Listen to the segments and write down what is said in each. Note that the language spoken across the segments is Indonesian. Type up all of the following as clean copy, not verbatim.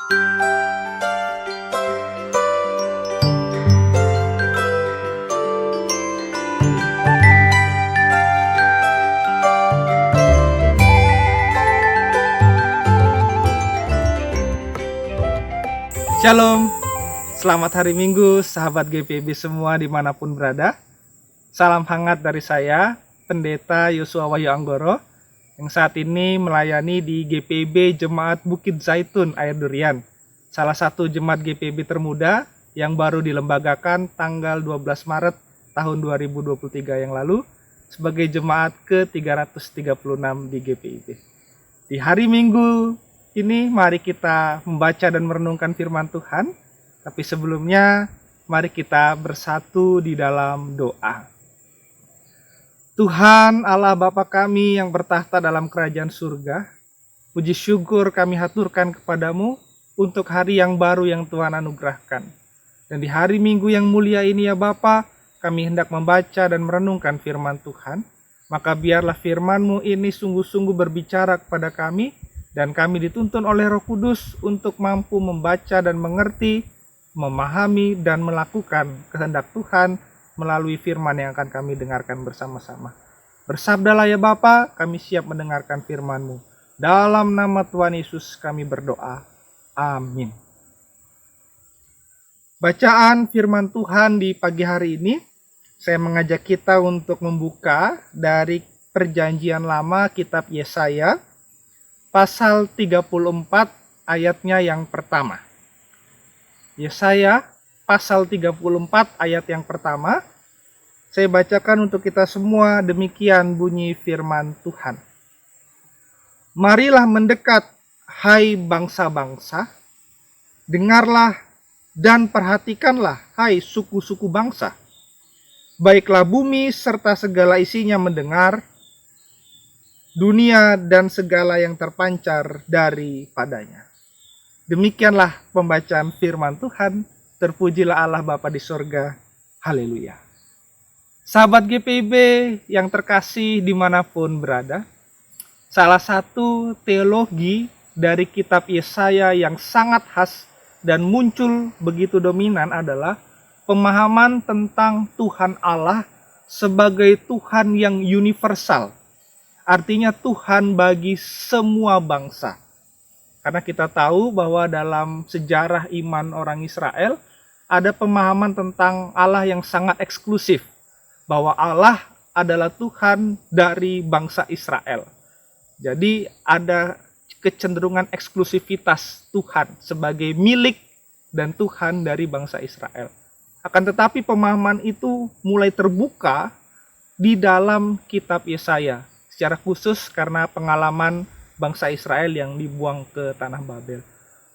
Shalom, selamat hari Minggu sahabat GPIB semua dimanapun berada. Salam hangat dari saya, Pendeta Yosua Wahyu Anggoro, yang saat ini melayani di GPIB Jemaat Bukit Zaitun Air Durian, salah satu jemaat GPIB termuda yang baru dilembagakan tanggal 12 Maret tahun 2023 yang lalu sebagai jemaat ke-336 di GPIB. Di hari Minggu ini mari kita membaca dan merenungkan firman Tuhan. Tapi sebelumnya mari kita bersatu di dalam doa. Tuhan Allah Bapa kami yang bertahta dalam kerajaan surga, puji syukur kami haturkan kepadamu untuk hari yang baru yang Tuhan anugerahkan. Dan di hari Minggu yang mulia ini ya Bapa, kami hendak membaca dan merenungkan firman Tuhan. Maka biarlah firman-Mu ini sungguh-sungguh berbicara kepada kami, dan kami dituntun oleh Roh Kudus untuk mampu membaca dan mengerti, memahami dan melakukan kehendak Tuhan melalui firman yang akan kami dengarkan bersama-sama. Bersabdalah ya Bapa, kami siap mendengarkan firman-Mu. Dalam nama Tuhan Yesus kami berdoa. Amin. Bacaan firman Tuhan di pagi hari ini, saya mengajak kita untuk membuka dari Perjanjian Lama kitab Yesaya, pasal 34 ayatnya yang pertama. Yesaya pasal 34 ayat yang pertama. Saya bacakan untuk kita semua, demikian bunyi firman Tuhan. Marilah mendekat, hai bangsa-bangsa, dengarlah dan perhatikanlah, hai suku-suku bangsa. Baiklah bumi serta segala isinya mendengar, dunia dan segala yang terpancar daripadanya. Demikianlah pembacaan firman Tuhan. Terpujilah Allah Bapa di sorga. Haleluya. Sahabat GPIB yang terkasih dimanapun berada, salah satu teologi dari kitab Yesaya yang sangat khas dan muncul begitu dominan adalah pemahaman tentang Tuhan Allah sebagai Tuhan yang universal. Artinya Tuhan bagi semua bangsa. Karena kita tahu bahwa dalam sejarah iman orang Israel, ada pemahaman tentang Allah yang sangat eksklusif. Bahwa Allah adalah Tuhan dari bangsa Israel. Jadi ada kecenderungan eksklusivitas Tuhan sebagai milik dan Tuhan dari bangsa Israel. Akan tetapi pemahaman itu mulai terbuka di dalam kitab Yesaya. Secara khusus karena pengalaman bangsa Israel yang dibuang ke tanah Babel.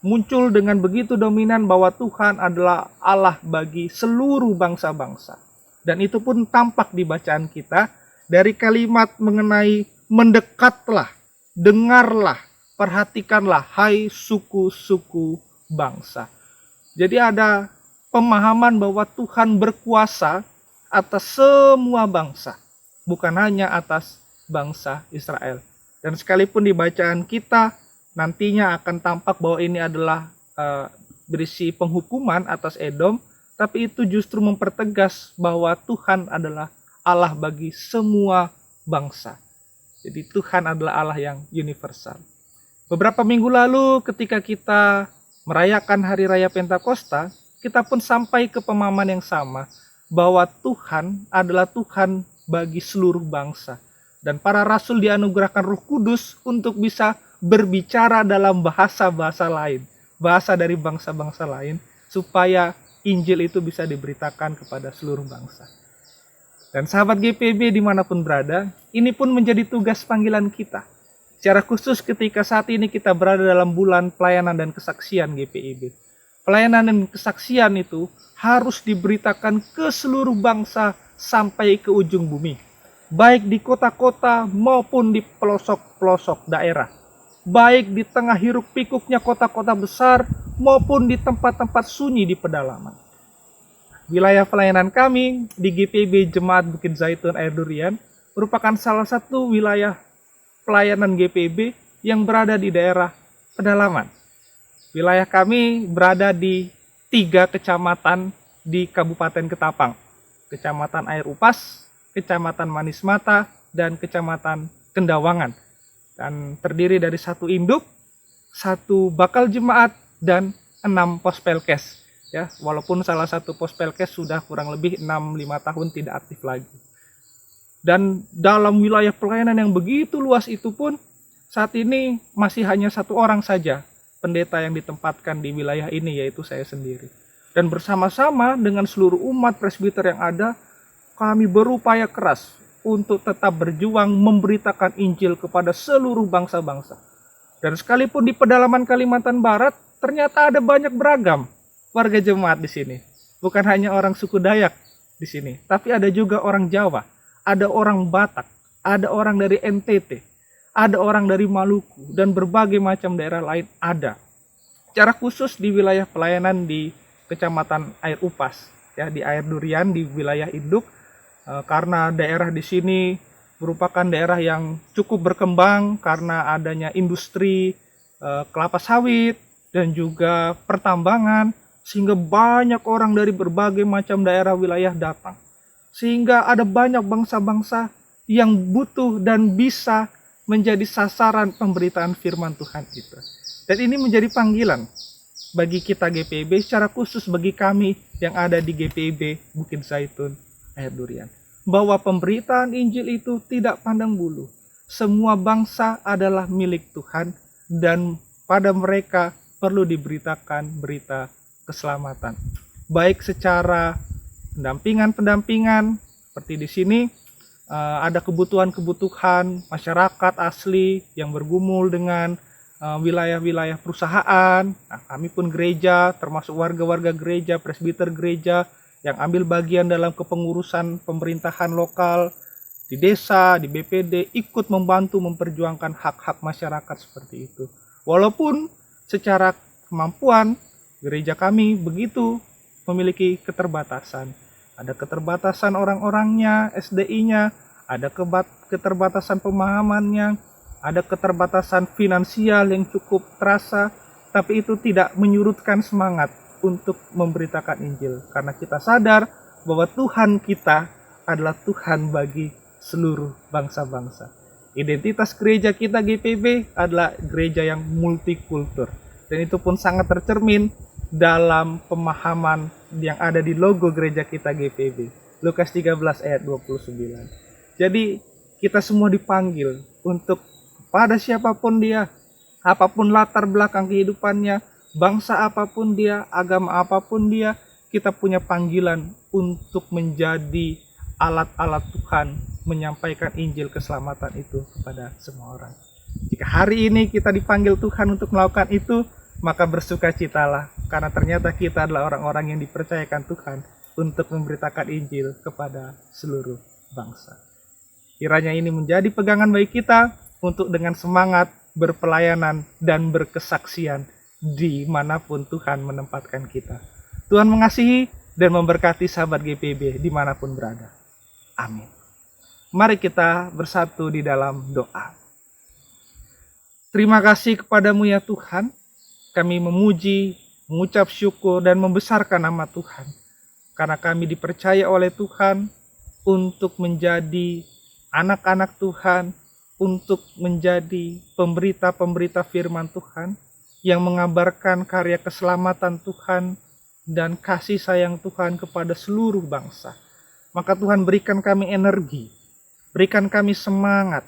Muncul dengan begitu dominan bahwa Tuhan adalah Allah bagi seluruh bangsa-bangsa. Dan itu pun tampak di bacaan kita dari kalimat mengenai mendekatlah, dengarlah, perhatikanlah, hai suku-suku bangsa. Jadi ada pemahaman bahwa Tuhan berkuasa atas semua bangsa, bukan hanya atas bangsa Israel. Dan sekalipun di bacaan kita nantinya akan tampak bahwa ini adalah berisi penghukuman atas Edom, tapi itu justru mempertegas bahwa Tuhan adalah Allah bagi semua bangsa. Jadi Tuhan adalah Allah yang universal. Beberapa minggu lalu ketika kita merayakan Hari Raya Pentakosta, kita pun sampai ke pemahaman yang sama bahwa Tuhan adalah Tuhan bagi seluruh bangsa. Dan para rasul dianugerahkan Roh Kudus untuk bisa berbicara dalam bahasa-bahasa lain, bahasa dari bangsa-bangsa lain, supaya Injil itu bisa diberitakan kepada seluruh bangsa. Dan sahabat GPIB dimanapun berada, ini pun menjadi tugas panggilan kita. Secara khusus ketika saat ini kita berada dalam bulan pelayanan dan kesaksian GPIB. Pelayanan dan kesaksian itu harus diberitakan ke seluruh bangsa sampai ke ujung bumi. Baik di kota-kota maupun di pelosok-pelosok daerah. Baik di tengah hiruk pikuknya kota-kota besar maupun di tempat-tempat sunyi di pedalaman. Wilayah pelayanan kami di GPIB Jemaat Bukit Zaitun Air Durian merupakan salah satu wilayah pelayanan GPIB yang berada di daerah pedalaman. Wilayah kami berada di 3 kecamatan di Kabupaten Ketapang. Kecamatan Air Upas, Kecamatan Manis Mata, dan Kecamatan Kendawangan. Dan terdiri dari 1 induk, 1 bakal jemaat, dan 6 pospelkes. Ya, walaupun salah satu pospelkes sudah kurang lebih 6-5 tahun tidak aktif lagi. Dan dalam wilayah pelayanan yang begitu luas itu pun, saat ini masih hanya 1 orang saja pendeta yang ditempatkan di wilayah ini, yaitu saya sendiri. Dan bersama-sama dengan seluruh umat presbiter yang ada, kami berupaya keras untuk tetap berjuang memberitakan Injil kepada seluruh bangsa-bangsa. Dan sekalipun di pedalaman Kalimantan Barat, ternyata ada banyak beragam warga jemaat di sini. Bukan hanya orang suku Dayak di sini, tapi ada juga orang Jawa, ada orang Batak, ada orang dari NTT, ada orang dari Maluku, dan berbagai macam daerah lain ada. Secara khusus di wilayah pelayanan di Kecamatan Air Upas, ya, di Air Durian di wilayah induk, karena daerah di sini merupakan daerah yang cukup berkembang karena adanya industri kelapa sawit dan juga pertambangan, sehingga banyak orang dari berbagai macam daerah wilayah datang. Sehingga ada banyak bangsa-bangsa yang butuh dan bisa menjadi sasaran pemberitaan firman Tuhan itu. Dan ini menjadi panggilan bagi kita GPIB, secara khusus bagi kami yang ada di GPIB Bukit Zaitun Air Durian, bahwa pemberitaan Injil itu tidak pandang bulu. Semua bangsa adalah milik Tuhan dan pada mereka perlu diberitakan berita keselamatan. Baik secara pendampingan seperti di sini ada kebutuhan-kebutuhan masyarakat asli yang bergumul dengan wilayah-wilayah perusahaan. Nah, kami pun gereja, termasuk warga-warga gereja, presbiter gereja yang ambil bagian dalam kepengurusan pemerintahan lokal di desa, di BPD, ikut membantu memperjuangkan hak-hak masyarakat seperti itu. Walaupun secara kemampuan gereja kami begitu memiliki keterbatasan. Ada keterbatasan orang-orangnya, SDI-nya, ada keterbatasan pemahamannya, ada keterbatasan finansial yang cukup terasa, tapi itu tidak menyurutkan semangat untuk memberitakan Injil. Karena kita sadar bahwa Tuhan kita adalah Tuhan bagi seluruh bangsa-bangsa. Identitas gereja kita GPIB adalah gereja yang multikultur. Dan itu pun sangat tercermin dalam pemahaman yang ada di logo gereja kita GPIB. Lukas 13 ayat 29. Jadi kita semua dipanggil untuk pada siapapun dia, apapun latar belakang kehidupannya, bangsa apapun dia, agama apapun dia, kita punya panggilan untuk menjadi alat-alat Tuhan menyampaikan Injil keselamatan itu kepada semua orang. Jika hari ini kita dipanggil Tuhan untuk melakukan itu, maka bersukacitalah, karena ternyata kita adalah orang-orang yang dipercayakan Tuhan untuk memberitakan Injil kepada seluruh bangsa. Kiranya ini menjadi pegangan bagi kita untuk dengan semangat berpelayanan dan berkesaksian dimanapun Tuhan menempatkan kita. Tuhan mengasihi dan memberkati sahabat GPIB dimanapun berada. Amin. Mari kita bersatu di dalam doa. Terima kasih kepadamu ya Tuhan. Kami memuji, mengucap syukur dan membesarkan nama Tuhan. Karena kami dipercaya oleh Tuhan untuk menjadi anak-anak Tuhan, untuk menjadi pemberita-pemberita firman Tuhan yang mengabarkan karya keselamatan Tuhan dan kasih sayang Tuhan kepada seluruh bangsa. Maka Tuhan berikan kami energi, berikan kami semangat,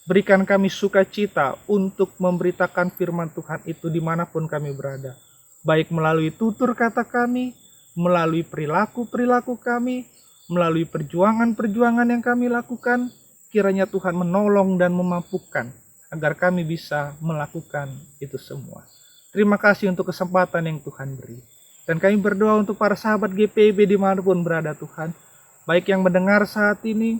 berikan kami sukacita untuk memberitakan firman Tuhan itu dimanapun kami berada. Baik melalui tutur kata kami, melalui perilaku-perilaku kami, melalui perjuangan-perjuangan yang kami lakukan, kiranya Tuhan menolong dan memampukan agar kami bisa melakukan itu semua. Terima kasih untuk kesempatan yang Tuhan beri. Dan kami berdoa untuk para sahabat GPIB dimanapun berada Tuhan, baik yang mendengar saat ini,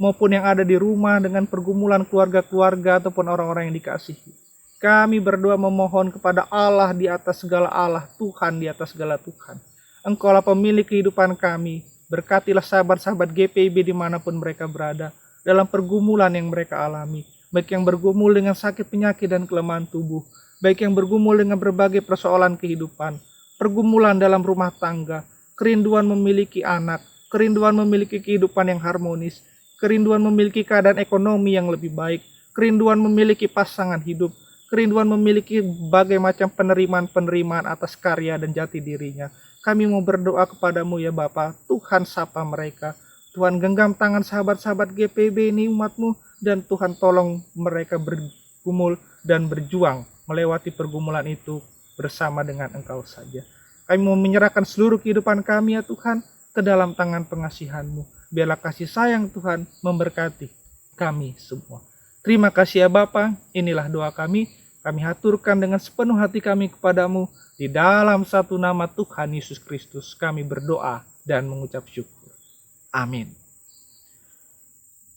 maupun yang ada di rumah dengan pergumulan keluarga-keluarga ataupun orang-orang yang dikasihi. Kami berdoa memohon kepada Allah di atas segala Allah, Tuhan di atas segala Tuhan. Engkaulah pemilik kehidupan kami, berkatilah sahabat-sahabat GPIB dimanapun mereka berada, dalam pergumulan yang mereka alami, baik yang bergumul dengan sakit penyakit dan kelemahan tubuh, baik yang bergumul dengan berbagai persoalan kehidupan, pergumulan dalam rumah tangga, kerinduan memiliki anak, kerinduan memiliki kehidupan yang harmonis, kerinduan memiliki keadaan ekonomi yang lebih baik, kerinduan memiliki pasangan hidup, kerinduan memiliki berbagai macam penerimaan-penerimaan atas karya dan jati dirinya. Kami mau berdoa kepadamu ya Bapa, Tuhan sapa mereka. Tuhan genggam tangan sahabat-sahabat GPB ini umatmu, dan Tuhan tolong mereka bergumul dan berjuang melewati pergumulan itu bersama dengan Engkau saja. Kami mau menyerahkan seluruh kehidupan kami ya Tuhan ke dalam tangan pengasihan-Mu. Biarlah kasih sayang Tuhan memberkati kami semua. Terima kasih ya Bapa, inilah doa kami. Kami haturkan dengan sepenuh hati kami kepadamu. Di dalam satu nama Tuhan Yesus Kristus kami berdoa dan mengucap syukur. Amin.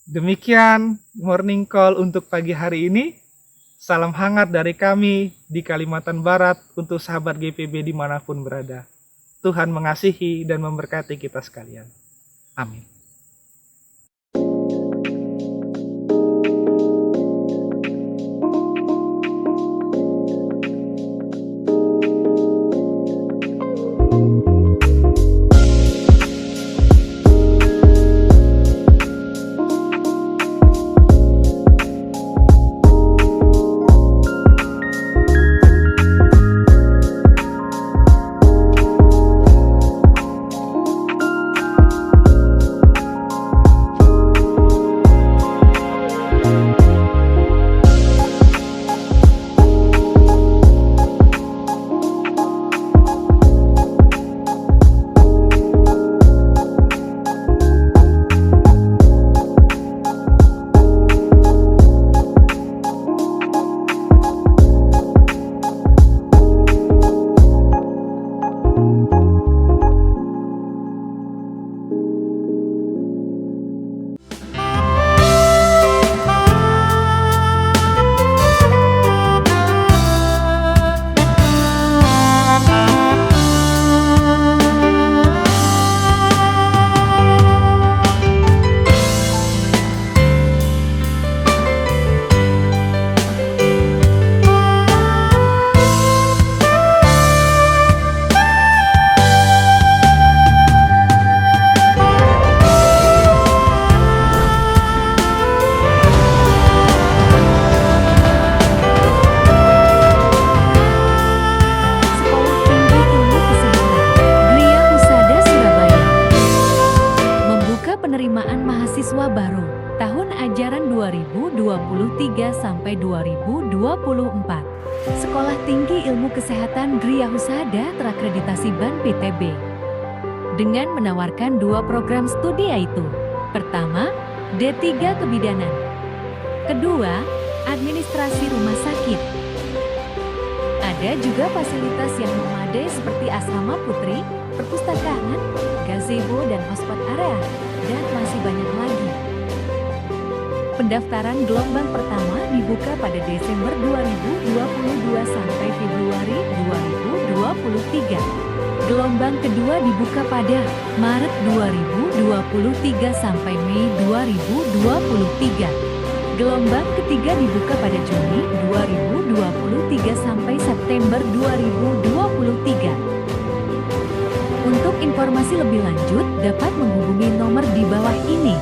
Demikian morning call untuk pagi hari ini. Salam hangat dari kami di Kalimantan Barat untuk sahabat GPB dimanapun berada. Tuhan mengasihi dan memberkati kita sekalian. Amin. Penerimaan mahasiswa baru tahun ajaran 2023 sampai 2024. Sekolah Tinggi Ilmu Kesehatan Gria Husada terakreditasi BAN PTB dengan menawarkan 2 program studi, yaitu pertama, D3 Kebidanan, kedua, Administrasi Rumah Sakit. Ada juga fasilitas yang memadai seperti asrama putri, perpustakaan, gazebo dan hotspot area, dan masih banyak lagi. Pendaftaran gelombang pertama dibuka pada Desember 2022 sampai Februari 2023. Gelombang kedua dibuka pada Maret 2023 sampai Mei 2023. Gelombang ketiga dibuka pada Juni 2023 sampai September 2023. Untuk informasi lebih lanjut dapat menghubungi nomor di bawah ini.